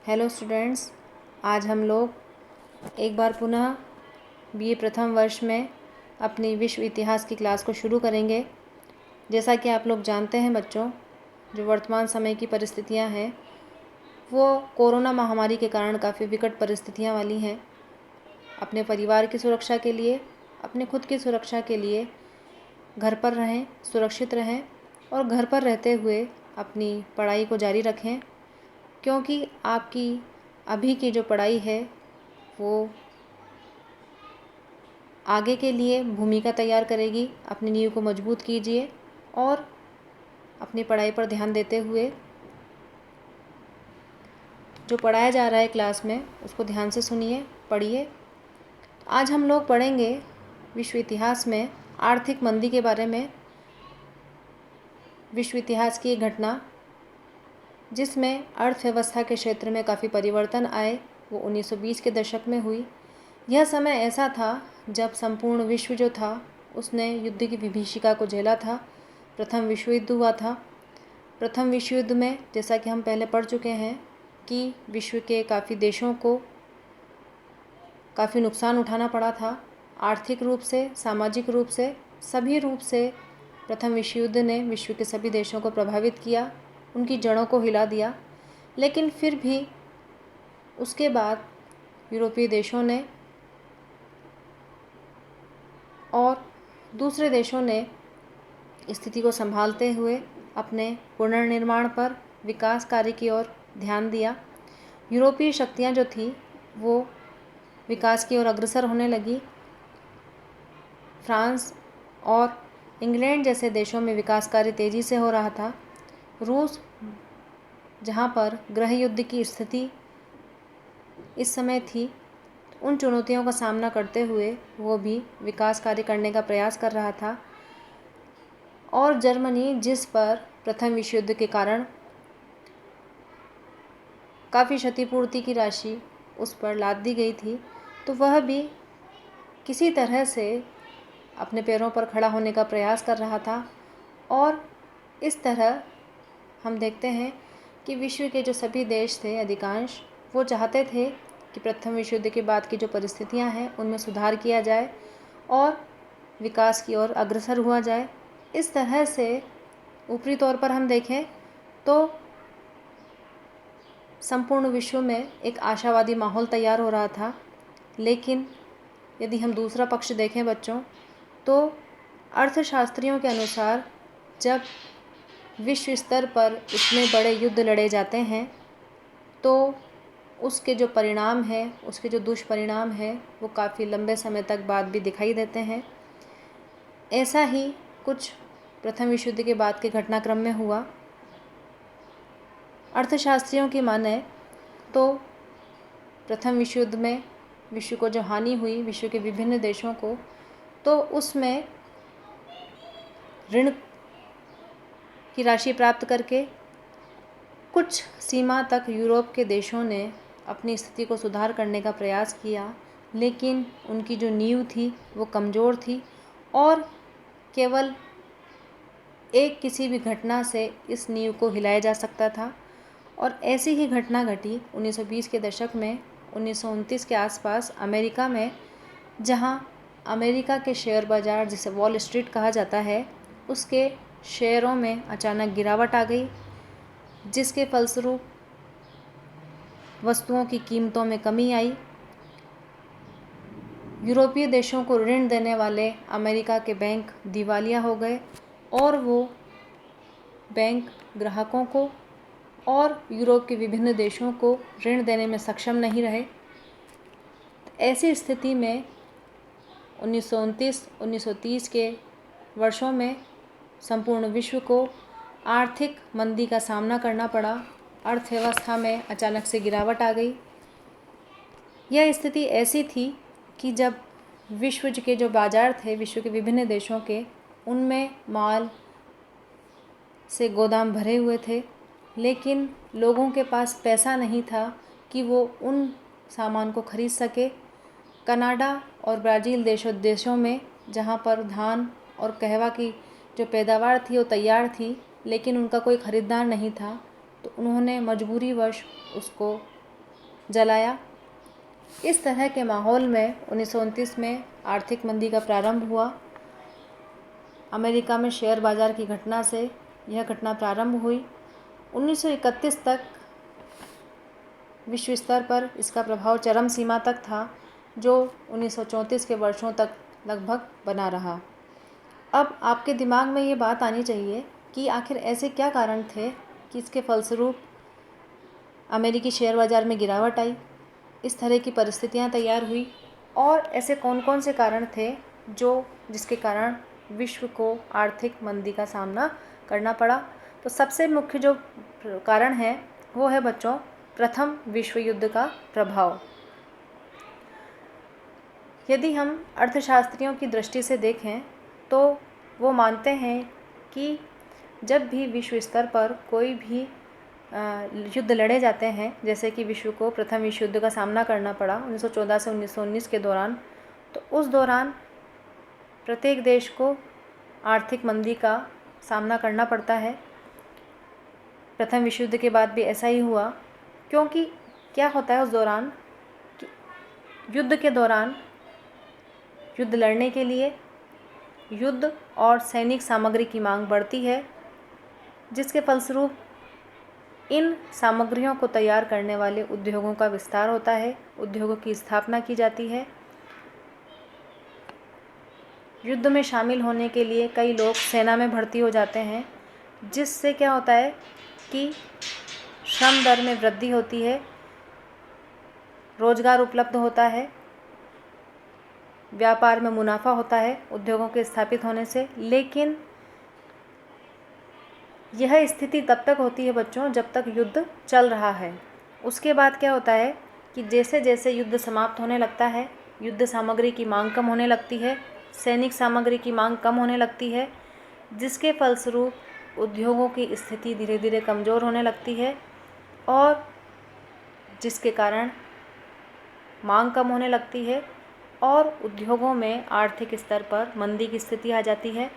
Hello students, आज हम लोग एक बार पुनः बीए प्रथम वर्ष में अपनी विश्व इतिहास की क्लास को शुरू करेंगे। जैसा कि आप लोग जानते हैं बच्चों, जो वर्तमान समय की परिस्थितियां हैं वो कोरोना महामारी के कारण काफ़ी विकट परिस्थितियां वाली हैं। अपने परिवार की सुरक्षा के लिए, अपने खुद की सुरक्षा के लिए घर पर रहें, सुरक्षित रहें और घर पर रहते हुए अपनी पढ़ाई को जारी रखें, क्योंकि आपकी अभी की जो पढ़ाई है वो आगे के लिए भूमिका तैयार करेगी। अपनी नींव को मजबूत कीजिए और अपनी पढ़ाई पर ध्यान देते हुए जो पढ़ाया जा रहा है क्लास में उसको ध्यान से सुनिए, पढ़िए। आज हम लोग पढ़ेंगे विश्व इतिहास में आर्थिक मंदी के बारे में। विश्व इतिहास की एक घटना जिसमें अर्थव्यवस्था के क्षेत्र में काफ़ी परिवर्तन आए, वो 1920 के दशक में हुई। यह समय ऐसा था जब संपूर्ण विश्व जो था उसने युद्ध की विभीषिका को झेला था। प्रथम विश्व युद्ध हुआ था। प्रथम विश्व युद्ध में, जैसा कि हम पहले पढ़ चुके हैं, कि विश्व के काफ़ी देशों को काफ़ी नुकसान उठाना पड़ा था। आर्थिक रूप से, सामाजिक रूप से, सभी रूप से प्रथम विश्व युद्ध ने विश्व के सभी देशों को प्रभावित किया, उनकी जड़ों को हिला दिया। लेकिन फिर भी उसके बाद यूरोपीय देशों ने और दूसरे देशों ने स्थिति को संभालते हुए अपने पुनर्निर्माण पर, विकास कार्य की ओर ध्यान दिया। यूरोपीय शक्तियाँ जो थी वो विकास की ओर अग्रसर होने लगी। फ्रांस और इंग्लैंड जैसे देशों में विकास कार्य तेज़ी से हो रहा था। रूस, जहाँ पर गृह युद्ध की स्थिति इस समय थी, उन चुनौतियों का सामना करते हुए वो भी विकास कार्य करने का प्रयास कर रहा था। और जर्मनी, जिस पर प्रथम विश्व युद्ध के कारण काफ़ी क्षतिपूर्ति की राशि उस पर लाद दी गई थी, तो वह भी किसी तरह से अपने पैरों पर खड़ा होने का प्रयास कर रहा था। और इस तरह हम देखते हैं कि विश्व के जो सभी देश थे, अधिकांश, वो चाहते थे कि प्रथम विश्व युद्ध के बाद की जो परिस्थितियां हैं उनमें सुधार किया जाए और विकास की ओर अग्रसर हुआ जाए। इस तरह से ऊपरी तौर पर हम देखें तो संपूर्ण विश्व में एक आशावादी माहौल तैयार हो रहा था। लेकिन यदि हम दूसरा पक्ष देखें बच्चों, तो अर्थशास्त्रियों के अनुसार जब विश्व स्तर पर इतने बड़े युद्ध लड़े जाते हैं तो उसके जो परिणाम हैं, उसके जो दुष्परिणाम हैं, वो काफ़ी लंबे समय तक बाद भी दिखाई देते हैं। ऐसा ही कुछ प्रथम विश्व युद्ध के बाद के घटनाक्रम में हुआ। अर्थशास्त्रियों की माने तो प्रथम विश्व युद्ध में विश्व को जो हानि हुई, विश्व के विभिन्न देशों को, तो उसमें ऋण की राशि प्राप्त करके कुछ सीमा तक यूरोप के देशों ने अपनी स्थिति को सुधार करने का प्रयास किया। लेकिन उनकी जो नींव थी वो कमज़ोर थी और केवल एक किसी भी घटना से इस नींव को हिलाया जा सकता था। और ऐसी ही घटना घटी 1920 के दशक में, 1929 के आसपास अमेरिका में, जहां अमेरिका के शेयर बाज़ार, जिसे वॉल स्ट्रीट कहा जाता है, उसके शेयरों में अचानक गिरावट आ गई, जिसके फलस्वरूप वस्तुओं की कीमतों में कमी आई। यूरोपीय देशों को ऋण देने वाले अमेरिका के बैंक दिवालिया हो गए और वो बैंक ग्राहकों को और यूरोप के विभिन्न देशों को ऋण देने में सक्षम नहीं रहे। ऐसी स्थिति में 1929-1930 के वर्षों में संपूर्ण विश्व को आर्थिक मंदी का सामना करना पड़ा। अर्थव्यवस्था में अचानक से गिरावट आ गई। यह स्थिति ऐसी थी कि जब विश्व के जो बाज़ार थे, विश्व के विभिन्न देशों के, उनमें माल से गोदाम भरे हुए थे, लेकिन लोगों के पास पैसा नहीं था कि वो उन सामान को खरीद सके। कनाडा और ब्राज़ील देशों में, जहाँ पर धान और कहवा की जो पैदावार थी वो तैयार थी, लेकिन उनका कोई ख़रीदार नहीं था, तो उन्होंने मजबूरीवश उसको जलाया। इस तरह के माहौल में 1929 में आर्थिक मंदी का प्रारंभ हुआ। अमेरिका में शेयर बाजार की घटना से यह घटना प्रारंभ हुई। 1931 तक विश्व स्तर पर इसका प्रभाव चरम सीमा तक था, जो 1934 के वर्षों तक लगभग बना रहा। अब आपके दिमाग में ये बात आनी चाहिए कि आखिर ऐसे क्या कारण थे कि इसके फलस्वरूप अमेरिकी शेयर बाज़ार में गिरावट आई, इस तरह की परिस्थितियां तैयार हुई, और ऐसे कौन कौन से कारण थे जिसके कारण विश्व को आर्थिक मंदी का सामना करना पड़ा। तो सबसे मुख्य जो कारण है वो है बच्चों प्रथम विश्व युद्ध का प्रभाव। यदि हम अर्थशास्त्रियों की दृष्टि से देखें तो वो मानते हैं कि जब भी विश्व स्तर पर कोई भी युद्ध लड़े जाते हैं, जैसे कि विश्व को प्रथम विश्व युद्ध का सामना करना पड़ा 1914 से 1919 के दौरान, तो उस दौरान प्रत्येक देश को आर्थिक मंदी का सामना करना पड़ता है। प्रथम विश्व युद्ध के बाद भी ऐसा ही हुआ, क्योंकि क्या होता है उस दौरान, युद्ध के दौरान युद्ध लड़ने के लिए युद्ध और सैनिक सामग्री की मांग बढ़ती है, जिसके फलस्वरूप इन सामग्रियों को तैयार करने वाले उद्योगों का विस्तार होता है, उद्योगों की स्थापना की जाती है। युद्ध में शामिल होने के लिए कई लोग सेना में भर्ती हो जाते हैं, जिससे क्या होता है कि श्रम दर में वृद्धि होती है, रोजगार उपलब्ध होता है, व्यापार में मुनाफा होता है उद्योगों के स्थापित होने से। लेकिन यह स्थिति तब तक होती है बच्चों जब तक युद्ध चल रहा है। उसके बाद क्या होता है कि जैसे जैसे युद्ध समाप्त होने लगता है, युद्ध सामग्री की मांग कम होने लगती है, सैनिक सामग्री की मांग कम होने लगती है, जिसके फलस्वरूप उद्योगों की स्थिति धीरे धीरे कमज़ोर होने लगती है, और जिसके कारण मांग कम होने लगती है और उद्योगों में आर्थिक स्तर पर मंदी की स्थिति आ जाती है।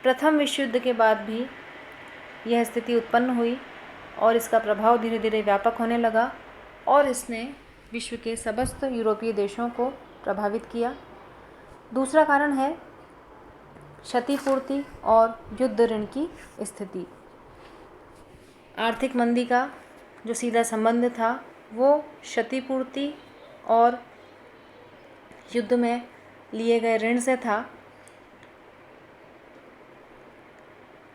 प्रथम विश्व युद्ध के बाद भी यह स्थिति उत्पन्न हुई और इसका प्रभाव धीरे धीरे व्यापक होने लगा, और इसने विश्व के समस्त यूरोपीय देशों को प्रभावित किया। दूसरा कारण है क्षतिपूर्ति और युद्ध ऋण की स्थिति। आर्थिक मंदी का जो सीधा संबंध था वो क्षतिपूर्ति और युद्ध में लिए गए ऋण से था।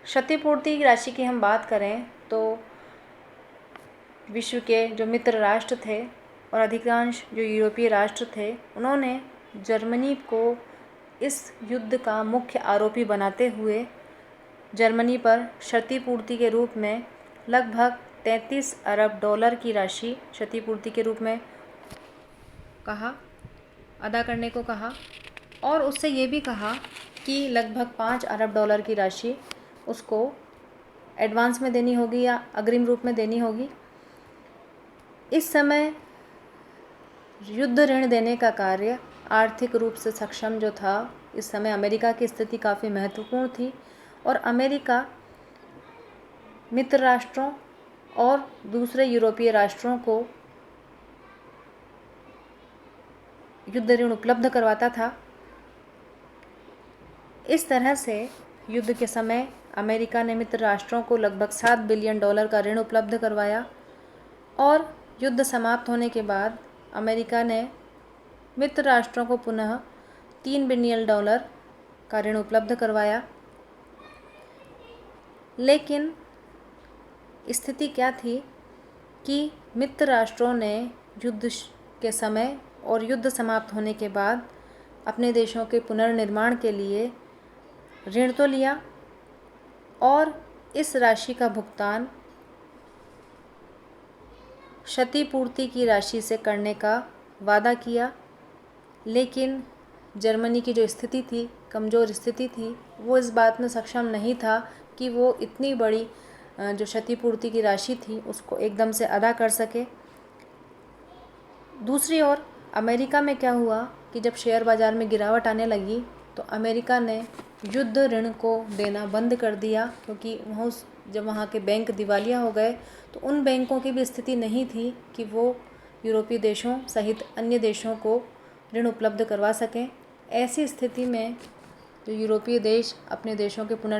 क्षतिपूर्ति की राशि की हम बात करें तो विश्व के जो मित्र राष्ट्र थे और अधिकांश जो यूरोपीय राष्ट्र थे, उन्होंने जर्मनी को इस युद्ध का मुख्य आरोपी बनाते हुए जर्मनी पर क्षतिपूर्ति के रूप में लगभग 33 अरब डॉलर की राशि क्षतिपूर्ति के रूप में अदा करने को कहा, और उससे ये भी कहा कि लगभग 5 अरब डॉलर की राशि उसको एडवांस में देनी होगी या अग्रिम रूप में देनी होगी। इस समय युद्ध ऋण देने का कार्य आर्थिक रूप से सक्षम जो था, इस समय अमेरिका की स्थिति काफ़ी महत्वपूर्ण थी, और अमेरिका मित्र राष्ट्रों और दूसरे यूरोपीय राष्ट्रों को युद्ध ऋण उपलब्ध करवाता था। इस तरह से युद्ध के समय अमेरिका ने मित्र राष्ट्रों को लगभग 7 बिलियन डॉलर का ऋण उपलब्ध करवाया, और युद्ध समाप्त होने के बाद अमेरिका ने मित्र राष्ट्रों को पुनः 3 बिलियन डॉलर का ऋण उपलब्ध करवाया। लेकिन स्थिति क्या थी कि मित्र राष्ट्रों ने युद्ध के समय और युद्ध समाप्त होने के बाद अपने देशों के पुनर्निर्माण के लिए ऋण तो लिया, और इस राशि का भुगतान क्षतिपूर्ति की राशि से करने का वादा किया। लेकिन जर्मनी की जो स्थिति थी, कमज़ोर स्थिति थी, वो इस बात में सक्षम नहीं था कि वो इतनी बड़ी जो क्षतिपूर्ति की राशि थी उसको एकदम से अदा कर सके। दूसरी ओर अमेरिका में क्या हुआ कि जब शेयर बाज़ार में गिरावट आने लगी तो अमेरिका ने युद्ध ऋण को देना बंद कर दिया, क्योंकि जब वहाँ के बैंक दिवालिया हो गए तो उन बैंकों की भी स्थिति नहीं थी कि वो यूरोपीय देशों सहित अन्य देशों को ऋण उपलब्ध करवा सकें। ऐसी स्थिति में जो यूरोपीय देश अपने देशों के